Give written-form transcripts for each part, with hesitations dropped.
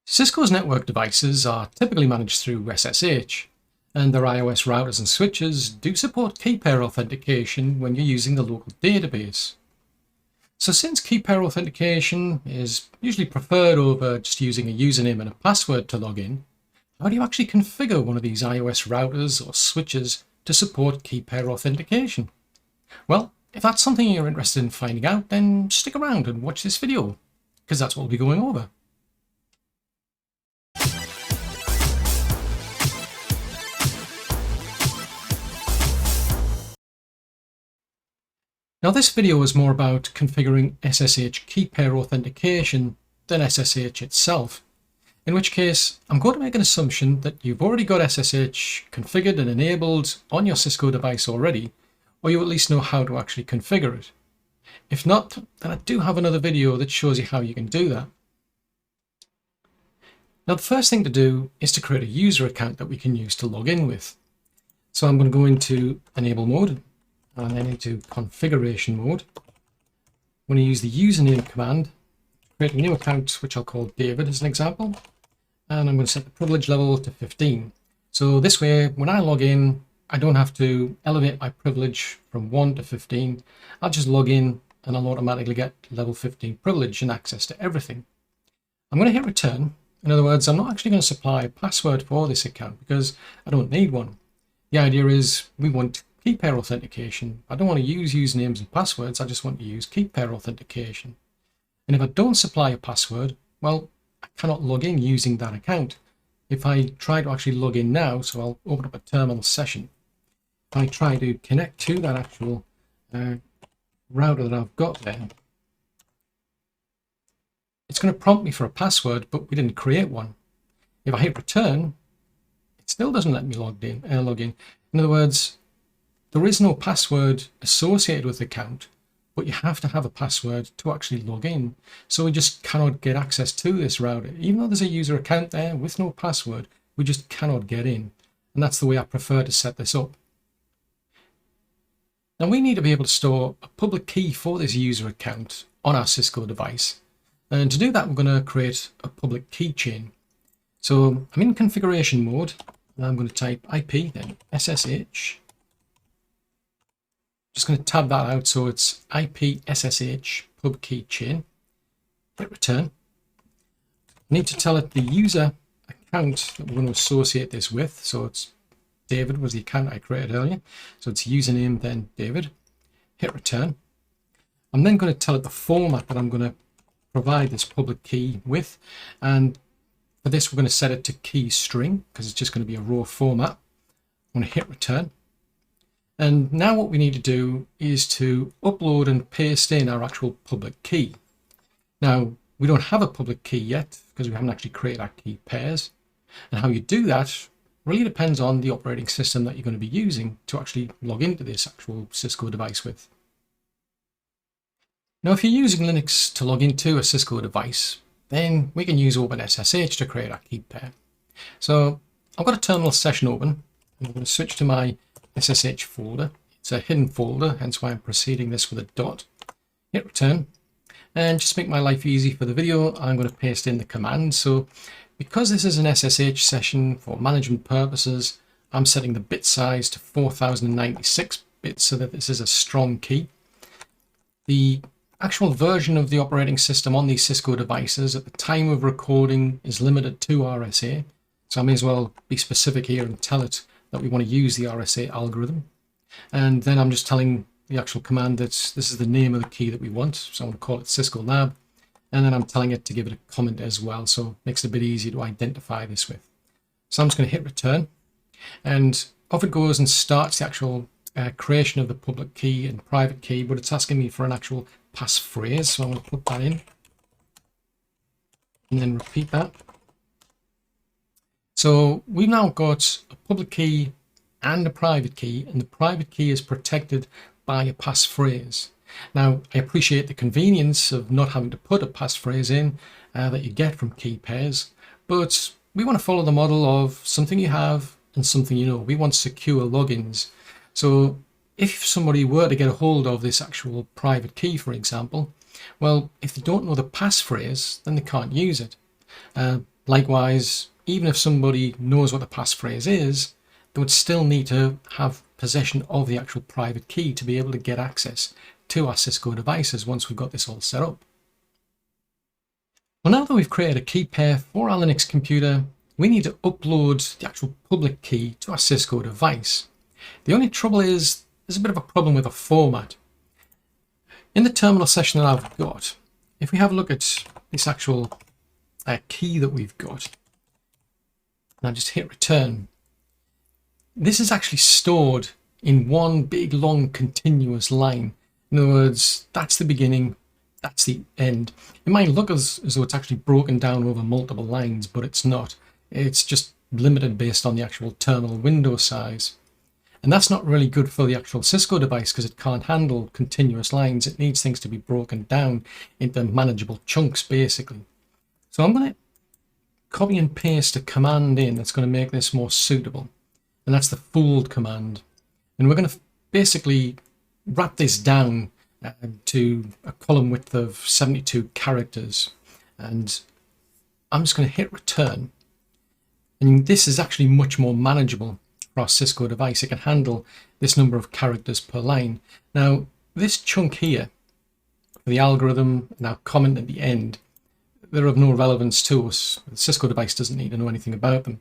Cisco's network devices are typically managed through SSH, and their iOS routers and switches do support key pair authentication when you're using the local database. So since key pair authentication is usually preferred over just using a username and a password to log in, how do you actually configure one of these iOS routers or switches to support key pair authentication? Well, if that's something you're interested in finding out, then stick around and watch this video, because that's what we'll be going over. Now this video is more about configuring SSH key pair authentication than SSH itself, in which case I'm going to make an assumption that you've already got SSH configured and enabled on your Cisco device already, or you at least know how to actually configure it. If not, then I do have another video that shows you how you can do that. Now the first thing to do is to create a user account that we can use to log in with. So I'm going to go into enable mode and then into configuration mode. I'm going to use the username command, create a new account which I'll call David as an example, and I'm going to set the privilege level to 15. So this way when I log in I don't have to elevate my privilege from 1 to 15. I'll just log in and I'll automatically get level 15 privilege and access to everything. I'm going to hit return. In other words, I'm not actually going to supply a password for this account because I don't need one. The idea is we want key pair authentication. I don't want to use usernames and passwords, I just want to use key pair authentication. And if I don't supply a password, well, I cannot log in using that account. If I try to actually log in now, so I'll open up a terminal session. If I try to connect to that actual router that I've got there, it's going to prompt me for a password, but we didn't create one. If I hit return, it still doesn't let me log in. In other words, there is no password associated with the account, but you have to have a password to actually log in. So we just cannot get access to this router. Even though there's a user account there with no password, we just cannot get in. And that's the way I prefer to set this up. Now we need to be able to store a public key for this user account on our Cisco device. And to do that, we're going to create a public key chain. So I'm in configuration mode, and I'm going to type IP, then SSH. Just going to tab that out so it's IP SSH pubkey-chain. Hit return. I need to tell it the user account that we're going to associate this with. So it's David was the account I created earlier. So it's username, then David. Hit return. I'm then going to tell it the format that I'm going to provide this public key with. And for this, we're going to set it to key string because it's just going to be a raw format. I'm going to hit return. And now what we need to do is to upload and paste in our actual public key. Now, we don't have a public key yet because we haven't actually created our key pairs. And how you do that really depends on the operating system that you're going to be using to actually log into this actual Cisco device with. Now, if you're using Linux to log into a Cisco device, then we can use OpenSSH to create our key pair. So I've got a terminal session open. I'm going to switch to my SSH folder. It's a hidden folder, hence why I'm preceding this with a dot. Hit return. And just to make my life easy for the video, I'm going to paste in the command. So because this is an SSH session for management purposes, I'm setting the bit size to 4096 bits so that this is a strong key. The actual version of the operating system on these Cisco devices at the time of recording is limited to RSA. So I may as well be specific here and tell it that we want to use the RSA algorithm. And then I'm just telling the actual command that this is the name of the key that we want. So I'm going to call it Cisco Lab. And then I'm telling it to give it a comment as well. So it makes it a bit easier to identify this with. So I'm just going to hit return. And off it goes and starts the actual creation of the public key and private key. But it's asking me for an actual passphrase. So I'm going to put that in. And then repeat that. So we've now got a public key and a private key, and the private key is protected by a passphrase. Now, I appreciate the convenience of not having to put a passphrase in that you get from key pairs, but we want to follow the model of something you have and something you know. We want secure logins. So if somebody were to get a hold of this actual private key, for example, well, if they don't know the passphrase, then they can't use it. Likewise, even if somebody knows what the passphrase is, they would still need to have possession of the actual private key to be able to get access to our Cisco devices once we've got this all set up. Well, now that we've created a key pair for our Linux computer, we need to upload the actual public key to our Cisco device. The only trouble is there's a bit of a problem with the format. In the terminal session that I've got, if we have a look at this actual key that we've got, and I just hit return, this is actually stored in one big long continuous line. In other words, that's the beginning, that's the end. It might look as though it's actually broken down over multiple lines, but it's not. It's just limited based on the actual terminal window size. And that's not really good for the actual Cisco device because it can't handle continuous lines. It needs things to be broken down into manageable chunks, basically. So I'm going to copy and paste a command in that's going to make this more suitable. And that's the fold command. And we're going to basically wrap this down to a column width of 72 characters. And I'm just going to hit return. And this is actually much more manageable for our Cisco device. It can handle this number of characters per line. Now, this chunk here, for the algorithm and our comment at the end, they're of no relevance to us. The Cisco device doesn't need to know anything about them.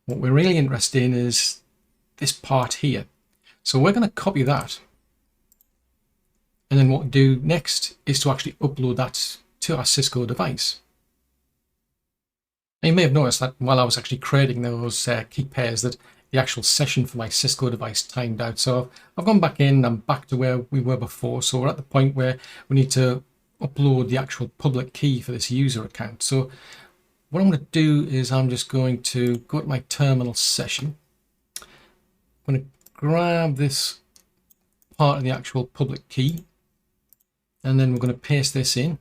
What we're really interested in is this part here. So we're going to copy that. And then what we do next is to actually upload that to our Cisco device. And you may have noticed that while I was actually creating those key pairs that the actual session for my Cisco device timed out. So I've gone back in, I'm back to where we were before. So we're at the point where we need to upload the actual public key for this user account. So what I'm going to do is I'm just going to go to my terminal session. I'm going to grab this part of the actual public key, and then we're going to paste this in.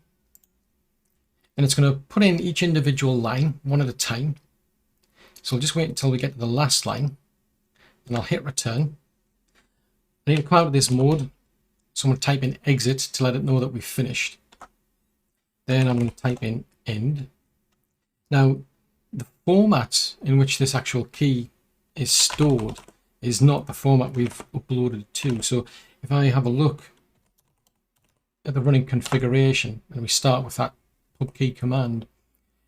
And it's going to put in each individual line one at a time. So I'll just wait until we get to the last line, and I'll hit return. I need to come out of this mode, so I'm going to type in exit to let it know that we've finished. Then I'm going to type in end. Now, the format in which this actual key is stored is not the format we've uploaded it to. So if I have a look at the running configuration and we start with that pubkey command,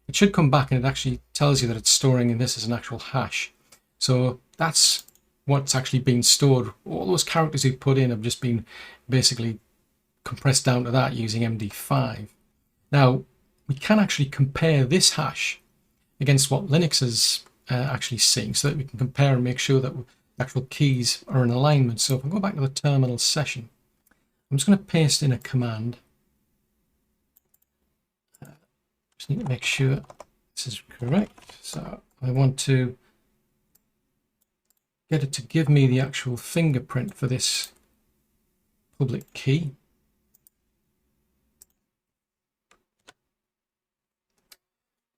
it should come back and it actually tells you that it's storing in this as an actual hash. So that's what's actually been stored. All those characters you put in have just been basically compressed down to that using MD5. Now, we can actually compare this hash against what Linux is actually seeing so that we can compare and make sure that the actual keys are in alignment. So if I go back to the terminal session, I'm just going to paste in a command. Just need to make sure this is correct. So I want to get it to give me the actual fingerprint for this public key.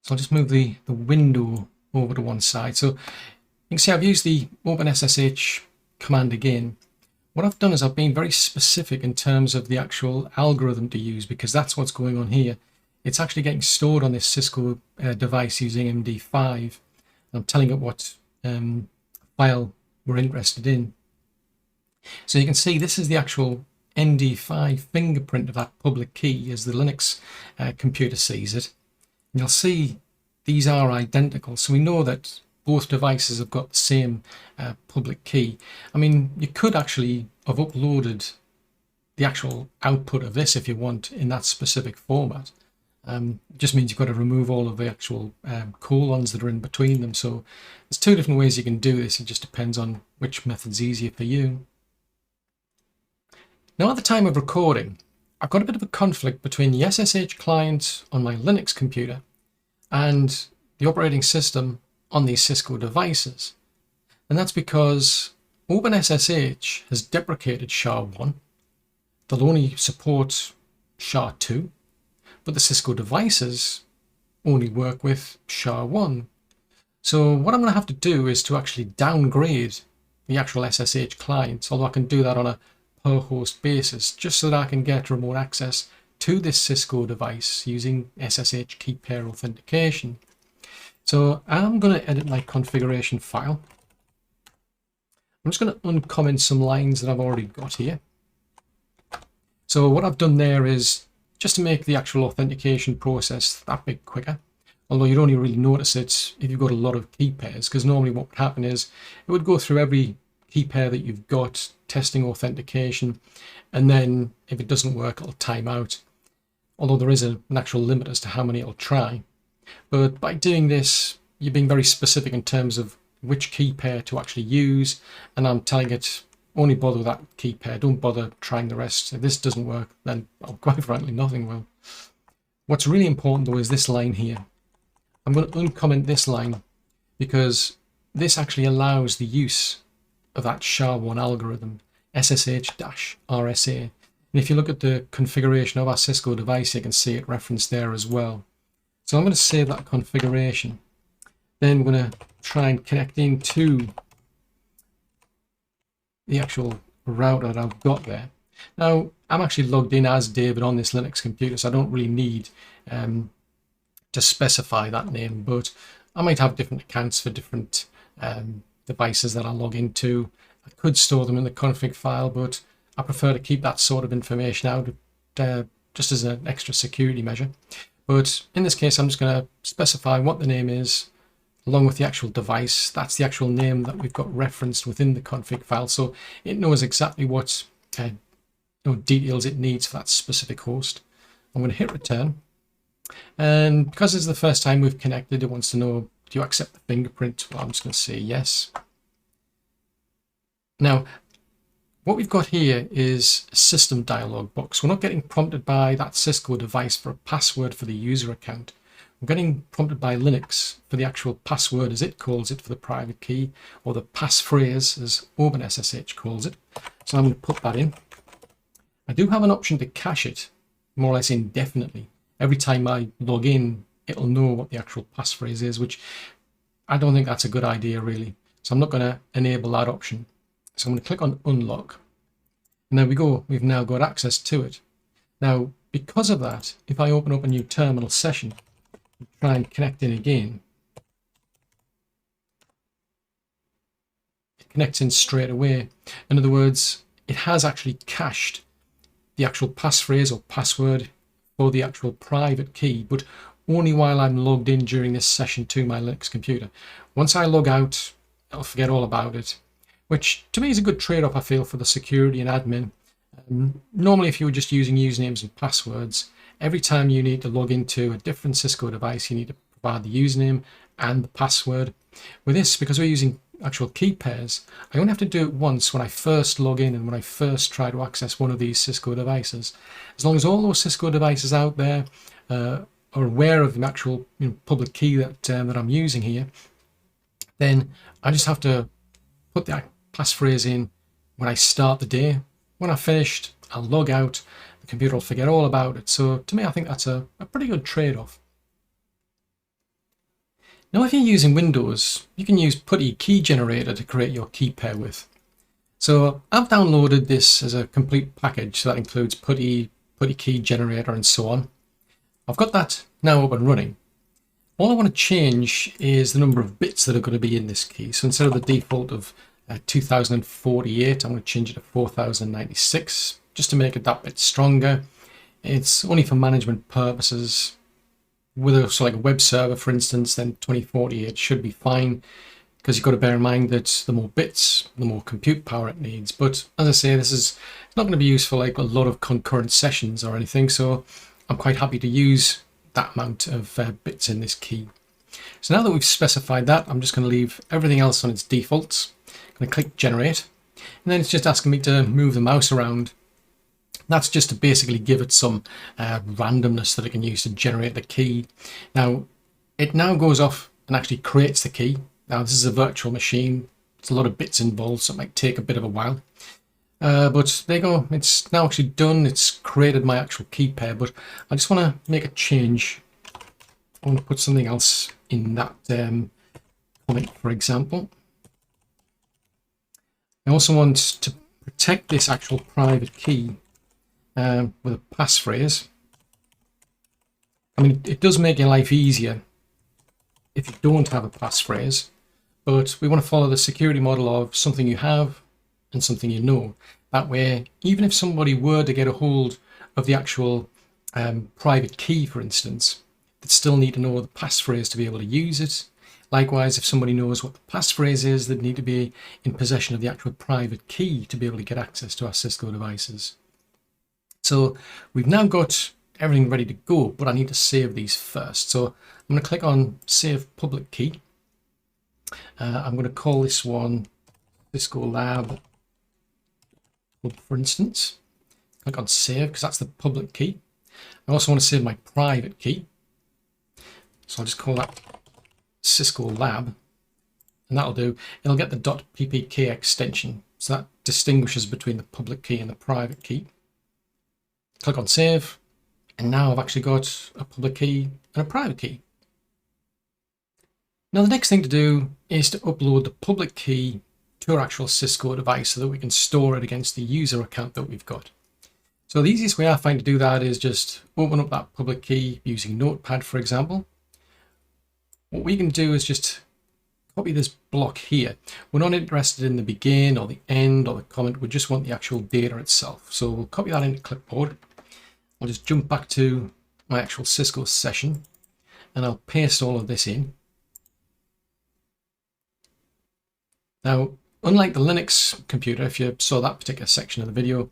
So I'll just move the window over to one side. So you can see I've used the OpenSSH command again. What I've done is I've been very specific in terms of the actual algorithm to use, because that's what's going on here. It's actually getting stored on this Cisco device using MD5. I'm telling it what file we're interested in. So you can see this is the actual MD5 fingerprint of that public key as the Linux computer sees it. And you'll see these are identical. So we know that both devices have got the same public key. I mean, you could actually have uploaded the actual output of this if you want in that specific format. It just means you've got to remove all of the actual colons that are in between them. So there's two different ways you can do this. It just depends on which method's easier for you. Now, at the time of recording, I've got a bit of a conflict between the SSH client on my Linux computer and the operating system on these Cisco devices. And that's because OpenSSH has deprecated SHA1. They'll only support SHA2, but the Cisco devices only work with SHA1. So what I'm going to have to do is to actually downgrade the actual SSH client, although I can do that on a per host basis, just so that I can get remote access to this Cisco device using SSH key pair authentication. So I'm going to edit my configuration file. I'm just going to uncomment some lines that I've already got here. So what I've done there is just to make the actual authentication process that bit quicker. Although you'd only really notice it if you've got a lot of key pairs, because normally what would happen is it would go through every key pair that you've got, testing authentication, and then if it doesn't work, it'll time out. Although there is an actual limit as to how many it'll try. But by doing this, you're being very specific in terms of which key pair to actually use, and I'm telling it only bother with that key pair, don't bother trying the rest. If this doesn't work, then quite frankly nothing will. What's really important though is this line here. I'm going to uncomment this line because this actually allows the use of that SHA1 algorithm, SSH-RSA. And if you look at the configuration of our Cisco device, you can see it referenced there as well. So I'm going to save that configuration. Then we're going to try and connect into the actual router that I've got there. Now, I'm actually logged in as David on this Linux computer, so I don't really need to specify that name, but I might have different accounts for different devices that I log into. I could store them in the config file, but I prefer to keep that sort of information out just as an extra security measure. But in this case, I'm just going to specify what the name is along with the actual device. That's the actual name that we've got referenced within the config file, so it knows exactly what details it needs for that specific host. I'm going to hit return, and because it's the first time we've connected, it wants to know, do you accept the fingerprint? Well, I'm just going to say yes. Now, what we've got here is a system dialog box. We're not getting prompted by that Cisco device for a password for the user account. We're getting prompted by Linux for the actual password, as it calls it, for the private key, or the passphrase, as OpenSSH calls it. So I'm going to put that in. I do have an option to cache it more or less indefinitely. Every time I log in, it'll know what the actual passphrase is, which I don't think that's a good idea really. So I'm not going to enable that option. So I'm going to click on unlock. And there we go. We've now got access to it. Now, because of that, if I open up a new terminal session, and try and connect in again, it connects in straight away. In other words, it has actually cached the actual passphrase or password for the actual private key, but only while I'm logged in during this session to my Linux computer. Once I log out, I'll forget all about it, which to me is a good trade-off, I feel, for the security and admin. Normally, if you were just using usernames and passwords, every time you need to log into a different Cisco device, you need to provide the username and the password. With this, because we're using actual key pairs, I only have to do it once when I first log in and when I first try to access one of these Cisco devices. As long as all those Cisco devices out there are aware of the actual public key that I'm using here, then I just have to put that passphrase in when I start the day. When I've finished, I'll log out, the computer will forget all about it. So to me, I think that's a pretty good trade-off. Now, if you're using Windows, you can use putty key generator to create your key pair with. So I've downloaded this as a complete package, so that includes putty key generator and so on. I've got that now up and running. All I want to change is the number of bits that are going to be in this key. So instead of the default of 2048, I'm going to change it to 4096 just to make it that bit stronger. It's only for management purposes. With like a web server, for instance, then 2048 should be fine, because you've got to bear in mind that the more bits, the more compute power it needs. But as I say, this is not going to be used for like a lot of concurrent sessions or anything, so I'm quite happy to use that amount of bits in this key. So now that we've specified that, I'm just going to leave everything else on its defaults. I'm going to click generate, and then it's just asking me to move the mouse around. That's just to basically give it some randomness that it can use to generate the key. Now, it now goes off and actually creates the key. Now, this is a virtual machine. There's a lot of bits involved, so it might take a bit of a while. But there you go. It's now actually done. It's created my actual key pair, but I just want to make a change. I want to put something else in that comment, for example. I also want to protect this actual private key with a passphrase. I mean, it does make your life easier if you don't have a passphrase, but we want to follow the security model of something you have and something you know. That way, even if somebody were to get a hold of the actual private key, for instance, they'd still need to know the passphrase to be able to use it. Likewise, if somebody knows what the passphrase is, they'd need to be in possession of the actual private key to be able to get access to our Cisco devices. So we've now got everything ready to go, but I need to save these first. So I'm going to click on Save Public Key. I'm going to call this one Cisco Lab, for instance. Click on Save because that's the public key. I also want to save my private key. So I'll just call that Cisco Lab, and that'll do. It'll get the .ppk extension, so that distinguishes between the public key and the private key. Click on Save, and now I've actually got a public key and a private key. Now the next thing to do is to upload the public key to our actual Cisco device so that we can store it against the user account that we've got. So the easiest way I find to do that is just open up that public key using Notepad, for example. What we can do is just copy this block here. We're not interested in the begin or the end or the comment. We just want the actual data itself. So we'll copy that into clipboard. I'll just jump back to my actual Cisco session and I'll paste all of this in. Now, unlike the Linux computer, if you saw that particular section of the video,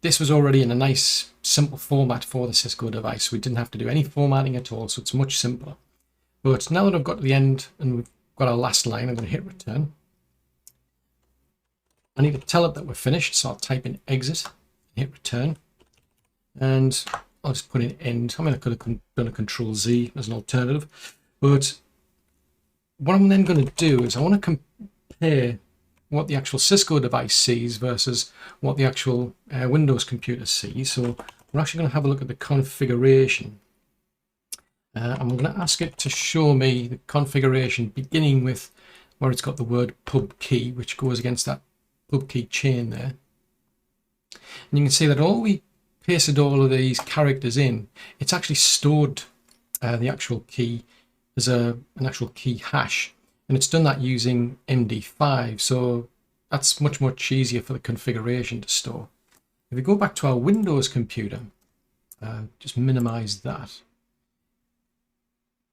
this was already in a nice simple format for the Cisco device. We didn't have to do any formatting at all, so it's much simpler. But now that I've got to the end and we've got our last line, I'm going to hit return. I need to tell it that we're finished, so I'll type in exit and hit return. And I'll just put in end. I mean, I could have done a Control Z as an alternative. But what I'm then going to do is I want to compare what the actual Cisco device sees versus what the actual Windows computer sees. So we're actually going to have a look at the configuration. I'm going to ask it to show me the configuration beginning with where it's got the word pub key, which goes against that pubkey-chain there. And you can see that all we pasted all of these characters in, it's actually stored the actual key as an actual key hash. And it's done that using MD5. So that's much easier for the configuration to store. If we go back to our Windows computer, just minimize that.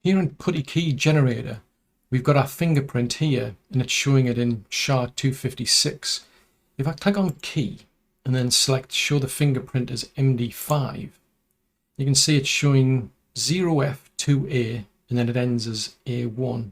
Here in Putty Key Generator, we've got our fingerprint here, and it's showing it in SHA-256. If I click on Key and then select Show the Fingerprint as MD5, you can see it's showing 0F2A, and then it ends as A1.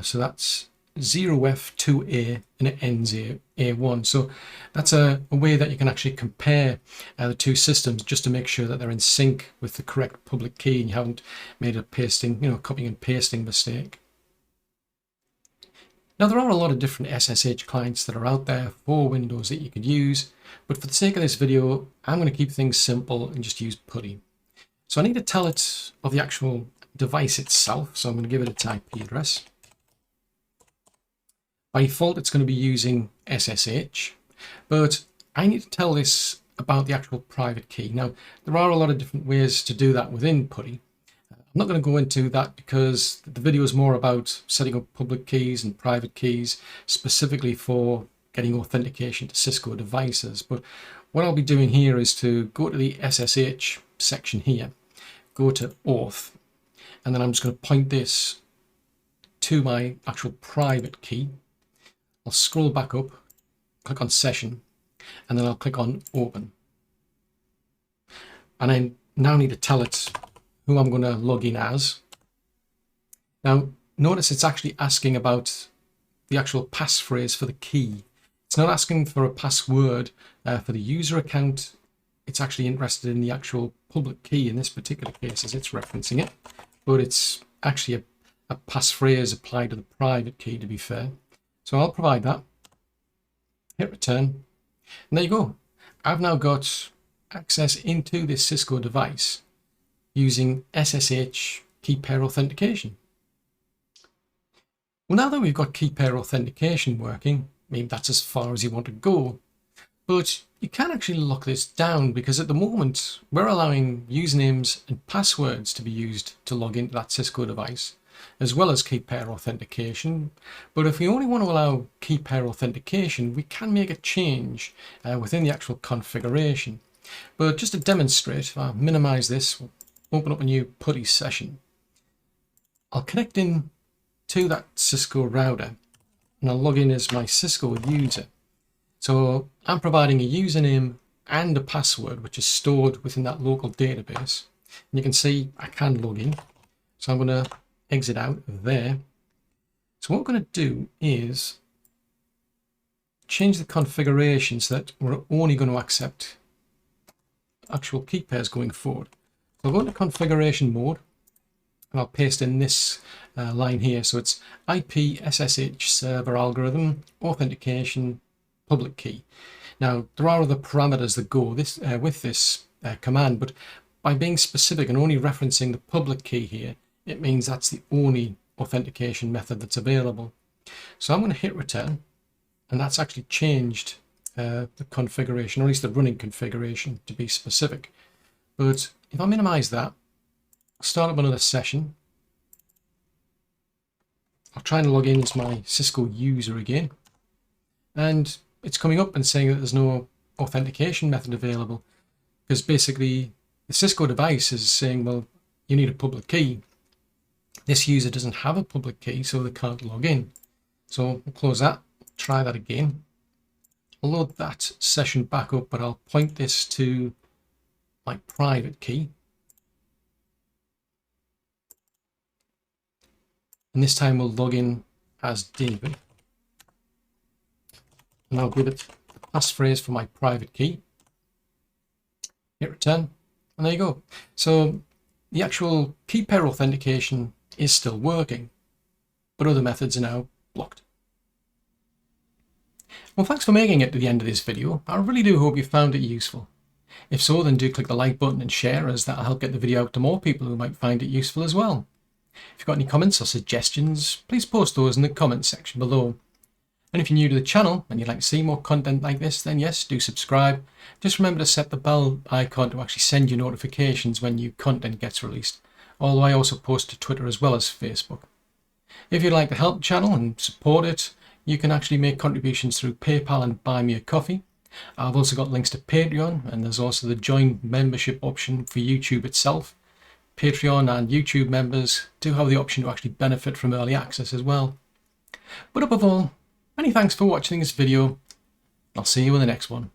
So that's 0F2A and it ends A1. So that's a way that you can actually compare the two systems just to make sure that they're in sync with the correct public key and you haven't made a copying and pasting mistake. Now there are a lot of different SSH clients that are out there for Windows that you could use, but for the sake of this video, I'm going to keep things simple and just use Putty. So I need to tell it of the actual device itself, so I'm going to give it its IP address. By default, it's going to be using SSH, but I need to tell this about the actual private key. Now, there are a lot of different ways to do that within Putty. I'm not going to go into that because the video is more about setting up public keys and private keys specifically for getting authentication to Cisco devices. But what I'll be doing here is to go to the SSH section here, go to auth, and then I'm just going to point this to my actual private key. I'll scroll back up, click on session, and then I'll click on open. And I now need to tell it who I'm going to log in as. Now, notice it's actually asking about the actual passphrase for the key. It's not asking for a password for the user account. It's actually interested in the actual public key in this particular case as it's referencing it, but it's actually a passphrase applied to the private key, to be fair. So I'll provide that, hit return, and there you go. I've now got access into this Cisco device using SSH key pair authentication. Well, now that we've got key pair authentication working, maybe that's as far as you want to go, but You can actually lock this down because at the moment we're allowing usernames and passwords to be used to log into that Cisco device, as well as key pair authentication. But if we only want to allow key pair authentication, we can make a change within the actual configuration. But just to demonstrate, if I minimize this, we'll open up a new putty session. I'll connect in to that Cisco router and I'll log in as my Cisco user. So I'm providing a username and a password which is stored within that local database. And you can see I can log in. So I'm going to exit out of there. So what we're going to do is change the configuration so that we're only going to accept actual key pairs going forward. So I'll go into configuration mode and I'll paste in this line here. So it's IP SSH server algorithm authentication public key. Now there are other parameters that go with this command, but by being specific and only referencing the public key here, it means that's the only authentication method that's available. So I'm going to hit return, and that's actually changed the configuration, or at least the running configuration to be specific. But if I minimize that, I'll start up another session. I'll try and log in as my Cisco user again, and it's coming up and saying that there's no authentication method available, because basically the Cisco device is saying, well, you need a public key. This user doesn't have a public key, so they can't log in. So we'll close that, try that again. I'll load that session back up, but I'll point this to my private key. And this time we'll log in as David. And I'll give it the passphrase for my private key. Hit return, and there you go. So the actual key pair authentication is still working, but other methods are now blocked. Well, thanks for making it to the end of this video. I really do hope you found it useful. If so, then do click the like button and share, as that'll help get the video out to more people who might find it useful as well. If you've got any comments or suggestions, please post those in the comments section below. And if you're new to the channel and you'd like to see more content like this, then yes, do subscribe. Just remember to set the bell icon to actually send you notifications when new content gets released. Although I also post to Twitter as well as Facebook. If you'd like to help the channel and support it, you can actually make contributions through PayPal and Buy Me a Coffee. I've also got links to Patreon, and there's also the join membership option for YouTube itself. Patreon and YouTube members do have the option to actually benefit from early access as well. But above all, many thanks for watching this video. I'll see you in the next one.